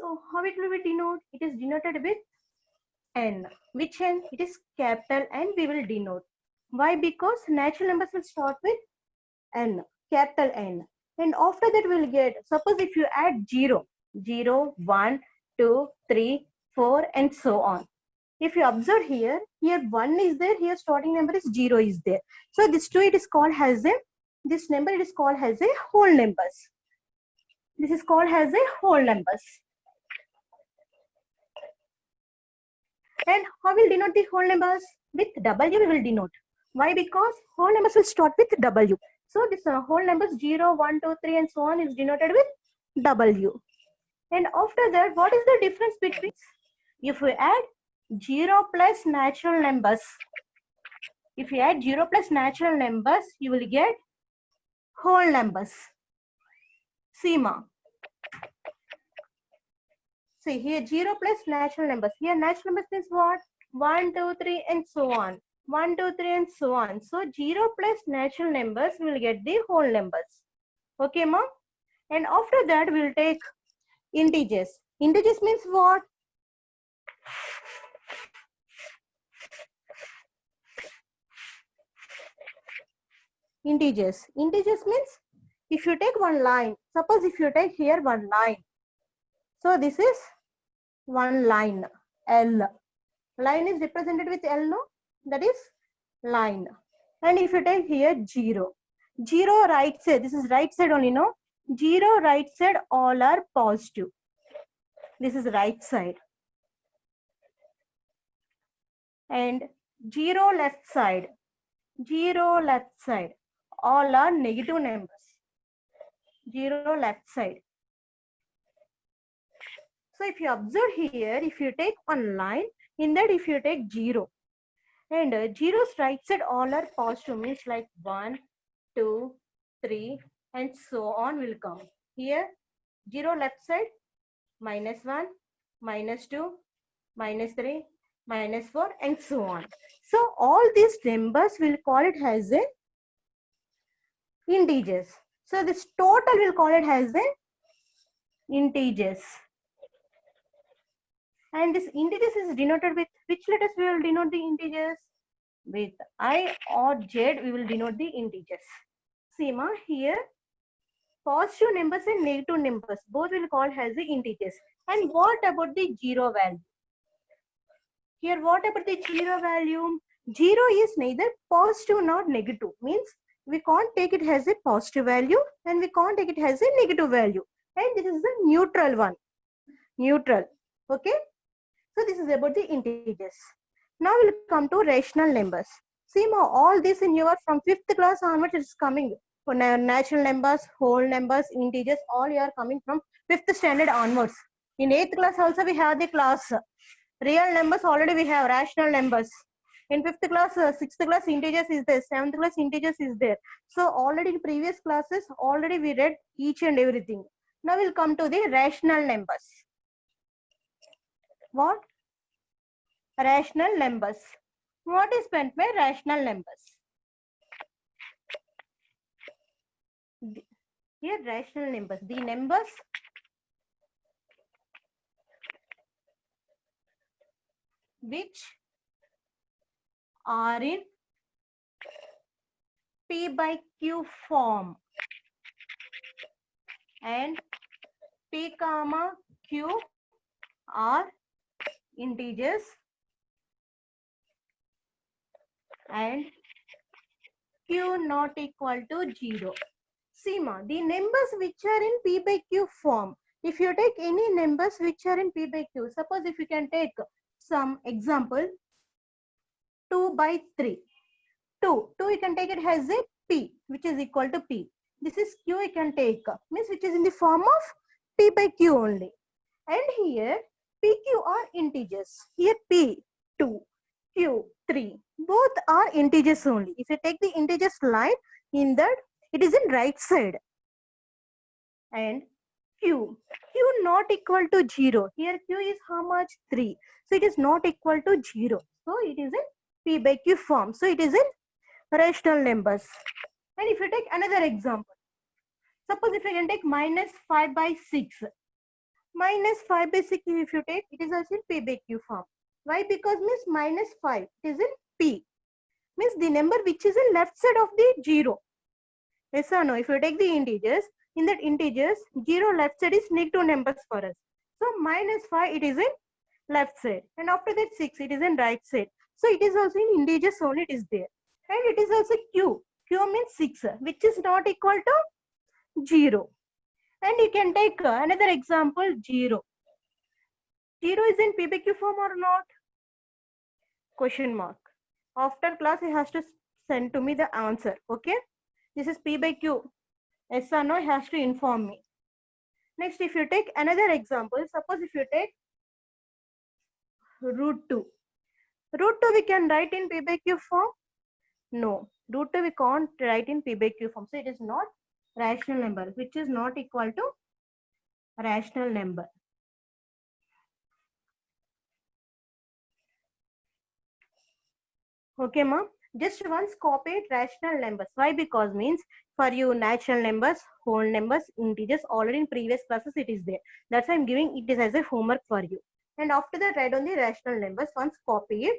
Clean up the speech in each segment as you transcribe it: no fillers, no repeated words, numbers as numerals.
So how it will be denoted? It is denoted with N. Which N? It is capital N we will denote. Why? Because natural numbers will start with N, capital N. And after that we'll get, suppose if you add 0, 0, 1, 2, 3, 4 and so on. If you observe here 1 is there, here starting number is 0 is there. So this 2 it is called as a, this number it is called as a whole numbers. This is called as a whole numbers. And how will denote the whole numbers? With W we will denote. Why? Because whole numbers will start with W. So this whole numbers 0, 1, 2, 3 and so on is denoted with W. And after that, what is the difference between? If we add 0 plus natural numbers, if you add 0 plus natural numbers, you will get whole numbers. Seema. See here 0 plus natural numbers. Here natural numbers means what? 1, 2, 3 and so on. 1, 2, 3 and so on. So 0 plus natural numbers will get the whole numbers. Okay, mom? And after that we'll take integers. Integers means what? Integers. Integers means if you take one line, suppose if you take here one line. So this is one line, L. Line is represented with L, no? That is line. And if you take here 0. 0 right side, this is right side only, no? 0 right side all are positive. This is right side. And 0 left side. 0 left side. All are negative numbers. 0 left side. So if you observe here, if you take one line, in that if you take 0. And 0's right side all are positive, means like 1, 2, 3 and so on will come. Here 0 left side -1, -2, -3, -4 and so on. So all these numbers will call it as a integers. So this total will call it as a integers. And this integers is denoted with which letters we will denote the integers? With I or Z we will denote the integers. See ma, here positive numbers and negative numbers both will call as the integers. And what about the 0 value? Here what about the 0 value? 0 is neither positive nor negative. Means we can't take it as a positive value and we can't take it as a negative value. And this is the neutral one. Neutral. Okay. So this is about the integers. Now we'll come to rational numbers. See ma, all this in your from 5th class onwards is coming. For natural numbers, whole numbers, integers, all you are coming from 5th standard onwards. In 8th class also we have the class. Real numbers already we have, rational numbers. In 5th class, 6th class integers is there, 7th class integers is there. So already in previous classes, already we read each and everything. Now we'll come to the rational numbers. What? Rational numbers. What is meant by rational numbers? Here rational numbers. The numbers which are in P by Q form and P comma Q are integers and Q not equal to 0. See ma, the numbers which are in P by Q form, if you take any numbers which are in P by Q, suppose if you can take some example, 2 by 3. 2 you can take it as a P, which is equal to P. This is Q you can take, means which is in the form of P by Q only. And here PQ are integers. Here P 2, Q 3, both are integers only. If you take the integers line, in that it is in right side. And Q not equal to 0. Here Q is how much? 3. So it is not equal to 0. So it is in P by Q form. So it is in rational numbers. And if you take another example, suppose if I can take -5 by 6. Minus 5 by 6 if you take, it is also in P by Q form. Why? Because means minus 5 it is in P. Means the number which is in left side of the 0. Yes or no? If you take the integers, in that integers, 0 left side is negative numbers for us. So minus 5 it is in left side. And after that 6 it is in right side. So it is also in integers only it is there. And it is also Q. Q means 6 which is not equal to 0. And you can take another example 0. 0 is in P by Q form or not? Question mark. After class he has to send to me the answer. Okay. This is P by Q. Yes or no, he has to inform me. Next, if you take another example, suppose if you take root 2. Root 2 we can write in P by Q form? No. Root 2 we can't write in P by Q form. So it is not rational number, which is not equal to rational number. Okay, ma'am. Just once copy it rational numbers. Why? Because means for you natural numbers, whole numbers, integers, already in previous classes it is there. That's why I'm giving it is as a homework for you. And after that, write on the rational numbers. Once copy it.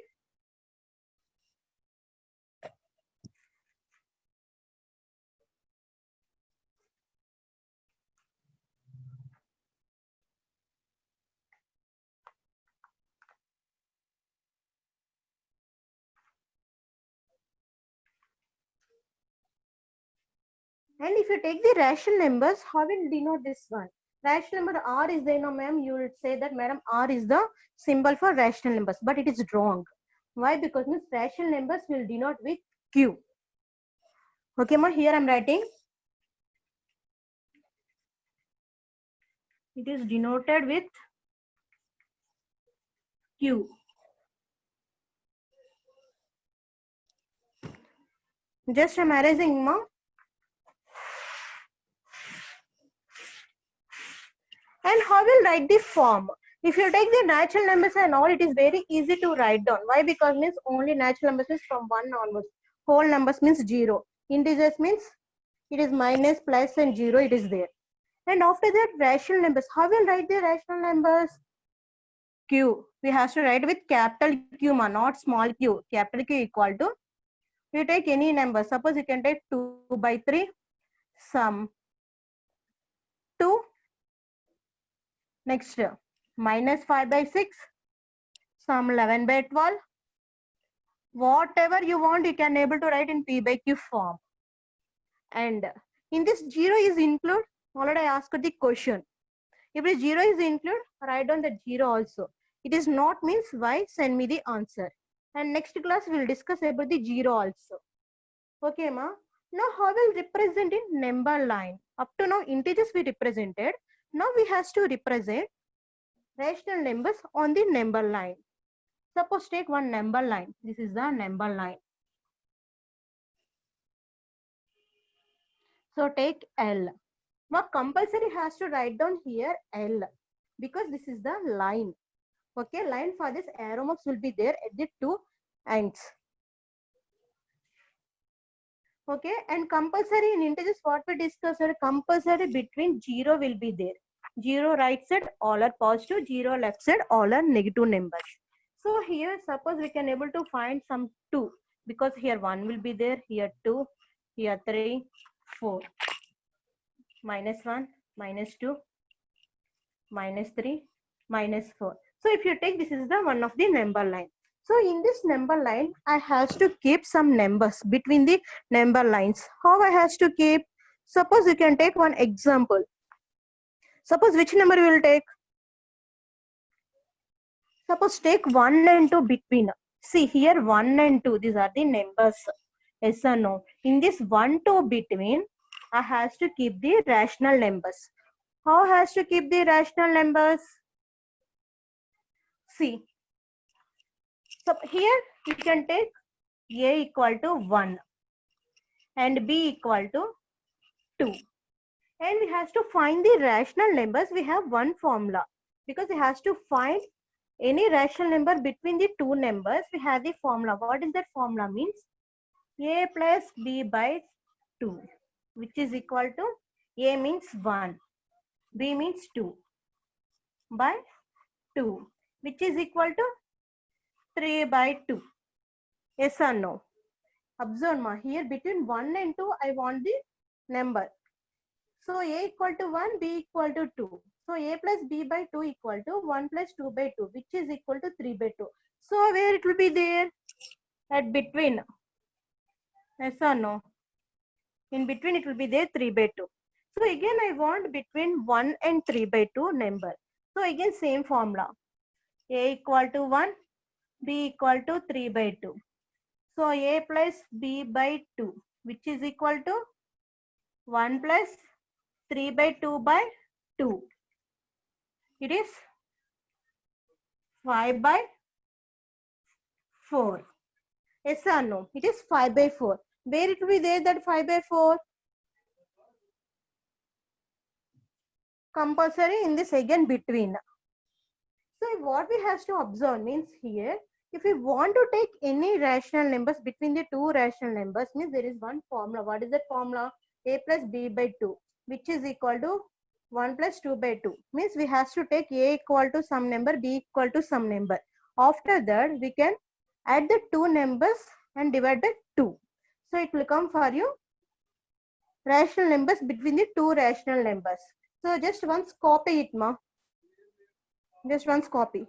And if you take the rational numbers, how will denote this one? Rational number R is there, no ma'am. You will say that, madam, R is the symbol for rational numbers, but it is wrong. Why? Because means rational numbers will denote with Q. Okay, ma. Here I'm writing. It is denoted with Q. Just I'm erasing, ma. And how will write the form? If you take the natural numbers and all, it is very easy to write down. Why? Because means only natural numbers is from 1 onwards. Whole numbers means 0. Integers means it is minus, plus and 0 it is there. And after that, rational numbers. How will write the rational numbers? Q. We have to write with capital Q, not small q. Capital Q equal to, you take any number. Suppose you can take 2 by 3, sum 2. Next, minus 5 by 6, sum 11 by 12. Whatever you want, you can able to write in P by Q form. And in this 0 is include, already I asked the question. If the 0 is included, write down the 0 also. It is not means why, send me the answer. And next class we will discuss about the 0 also. Okay, ma. Now how will represent in number line? Up to now integers we represented. Now we have to represent rational numbers on the number line. Suppose take one number line. This is the number line. So take L. Now compulsory has to write down here L because this is the line. Okay, line for this arrow marks will be there at the two ends. Okay, and compulsory in integers what we discussed, compulsory between 0 will be there. 0 right side all are positive, 0 left side all are negative numbers. So here suppose we can able to find some 2 because here 1 will be there, here 2, here 3, 4. Minus 1, minus 2, minus 3, minus 4. So if you take, this is the one of the number line. So in this number line, I have to keep some numbers between the number lines. How I have to keep? Suppose you can take one example. Suppose which number you will take? Suppose take 1 and 2 between. See here 1 and 2, these are the numbers. Yes or no? In this 1, 2 between, I have to keep the rational numbers. How has to keep the rational numbers? See. So here you can take A equal to 1 and B equal to 2. And we have to find the rational numbers. We have one formula because it has to find any rational number between the two numbers. We have the formula. What is that formula? Means A plus B by 2, which is equal to A means 1, B means 2. by 2, which is equal to 3 by 2. Yes or no? Observe ma, here between 1 and 2, I want the number. So A equal to 1, B equal to 2. So A plus B by 2 equal to 1 plus 2 by 2, which is equal to 3 by 2. So where it will be there? At between. Yes or no? In between it will be there 3 by 2. So again I want between 1 and 3 by 2 number. So again same formula. A equal to 1, B equal to 3 by 2. So A plus B by 2, which is equal to 1 plus 3 by 2 by 2. It is 5 by 4. Yes or no? It is 5 by 4. Where it will be there that 5 by 4? Compulsory in this again between. So what we have to observe means here, if we want to take any rational numbers between the two rational numbers, means there is one formula. What is that formula? A plus B by 2, which is equal to 1 plus 2 by 2. Means we have to take A equal to some number, B equal to some number. After that, we can add the two numbers and divide by 2. So it will come for you rational numbers between the two rational numbers. So just once copy it, ma. Just once copy.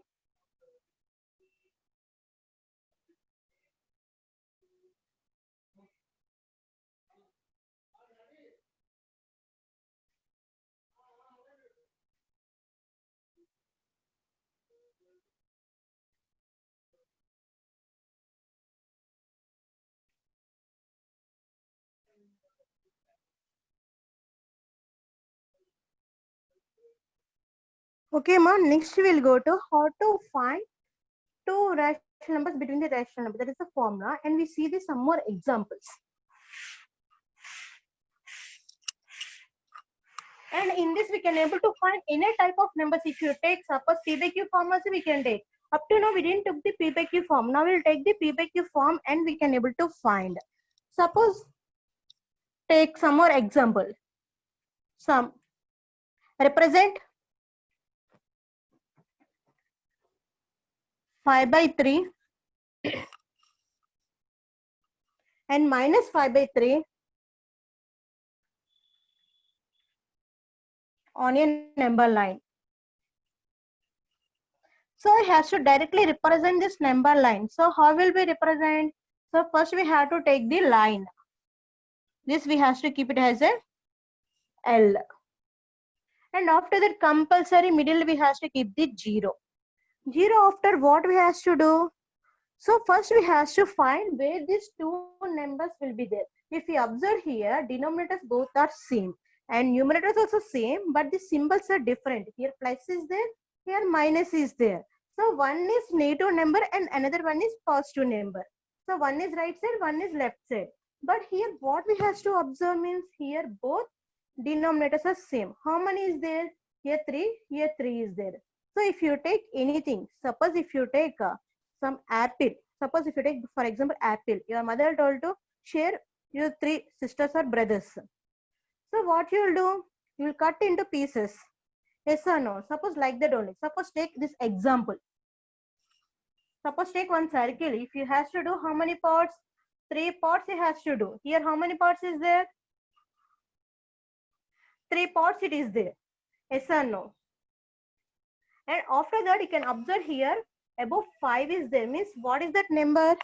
Okay, ma. Next we'll go to how to find two rational numbers between the rational numbers. That is the formula, and we see some more examples. And in this, we can able to find any type of numbers. If you take suppose P by Q form also we can take. Up to now we didn't took the P by Q form. Now we'll take the P by Q form and we can able to find. Suppose take some more example. Some represent 5 by 3 and minus 5 by 3 on a number line. So it has to directly represent this number line. So how will we represent? So first we have to take the line. This we have to keep it as a L. And after that compulsory middle we have to keep the 0. 0 after what we have to do? So first we have to find where these two numbers will be there. If we observe here, denominators both are same and numerators also same, but the symbols are different. Here plus is there, here minus is there. So one is negative number and another one is positive number. So one is right side, one is left side. But here what we have to observe means here both denominators are same. How many is there? Here 3 is there. So if you take anything, suppose if you take some apple, suppose if you take for example apple, your mother told to share your 3 sisters or brothers. So what you will do? You will cut into pieces. Yes or no? Suppose like that only. Suppose take this example. Suppose take one circle. If you has to do how many parts? 3 parts it has to do. Here how many parts is there? 3 parts it is there. Yes or no? And after that you can observe here above 5 is there. Means what is that number?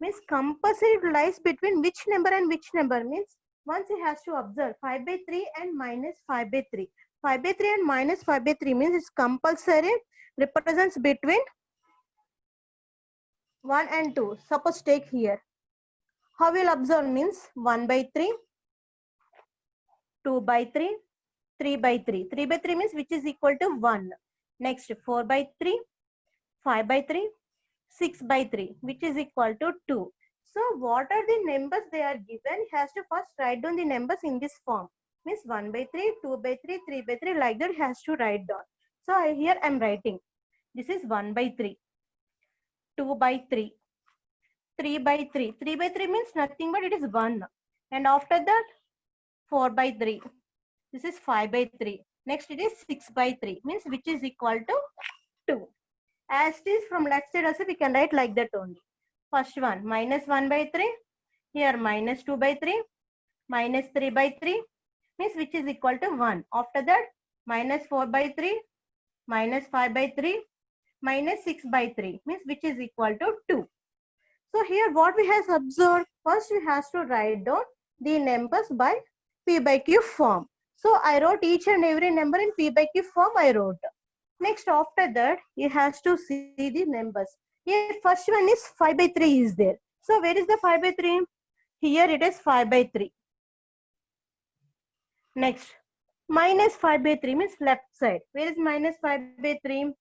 Means compulsory lies between which number and which number. Means once he has to observe 5 by 3 and minus 5 by 3. 5 by 3 and minus 5 by 3 means it's compulsory represents between 1 and 2. Suppose take here. How will observe means 1 by 3, 2 by 3, 3 by 3. 3 by 3 means which is equal to 1. Next 4 by 3, 5 by 3, 6 by 3 which is equal to 2. So what are the numbers they are given? He has to first write down the numbers in this form. Means 1 by 3, 2 by 3, 3 by 3 like that he has to write down. So here I am writing. This is 1 by 3, 2 by 3, 3 by 3. 3 by 3 means nothing but it is 1. And after that 4 by 3, This is 5 by 3. Next it is 6 by 3, means which is equal to 2. As it is from left side also we can write like that only. First one minus 1 by 3. Here minus 2 by 3. Minus 3 by 3. Means which is equal to 1. After that minus 4 by 3. Minus 5 by 3. Minus 6 by 3. Means which is equal to 2. So here what we have observed, first we have to write down the numbers by P by Q form. So I wrote each and every number in P by Q form I wrote. Next after that you have to see the numbers. Here first one is 5 by 3 is there. So where is the 5 by 3? Here it is 5 by 3. Next minus 5 by 3 means left side. Where is minus 5 by 3?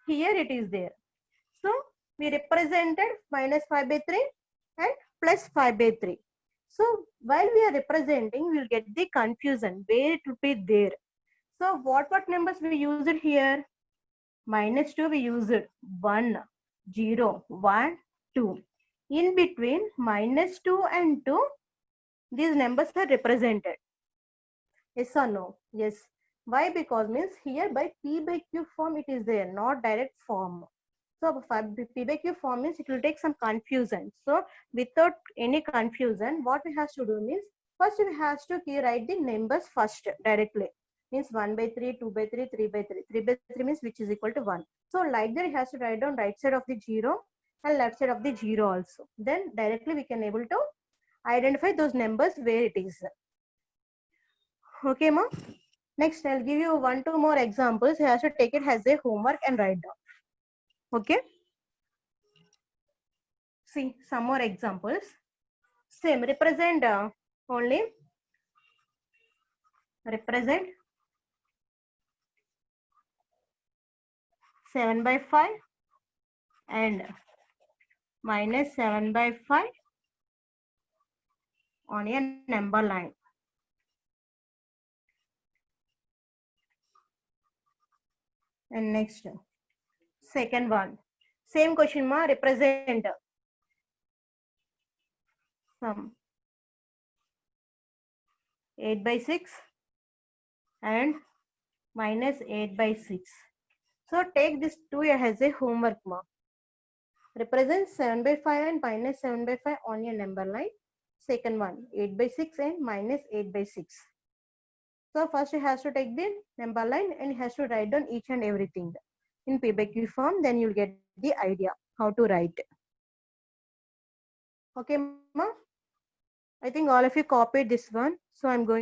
Here it is there. So we represented minus 5 by 3 and plus 5 by 3. So while we are representing, we will get the confusion where it will be there. So what numbers we use it here? Minus 2 we use it 1, 0, 1, 2. In between minus 2 and 2, these numbers are represented. Yes or no? Yes. Why? Because means here by P by Q form it is there, not direct form. So P by Q form means it will take some confusion. So without any confusion, what we have to do means first we have to write the numbers first directly. Means 1 by 3, 2 by 3, 3 by 3. 3 by 3 means which is equal to 1. So like that, it has to write down right side of the 0 and left side of the 0 also. Then directly we can able to identify those numbers where it is. Okay, ma? Next, I'll give you 1, 2 more examples. You have to take it as a homework and write down. Okay? See, some more examples. Same, represent only. Represent 7 by 5 and minus 7 by 5 on a number line. And next, second one. Same question, ma, represent some 8 by 6 and minus 8 by 6. So take this 2 as a homework, ma. Represent 7 by 5 and minus 7 by 5 on your number line. Second one, 8 by 6 and minus 8 by 6. So first he has to take the number line and he has to write down each and everything in P by Q form. Then you'll get the idea how to write. Okay, ma? I think all of you copied this one. So I'm going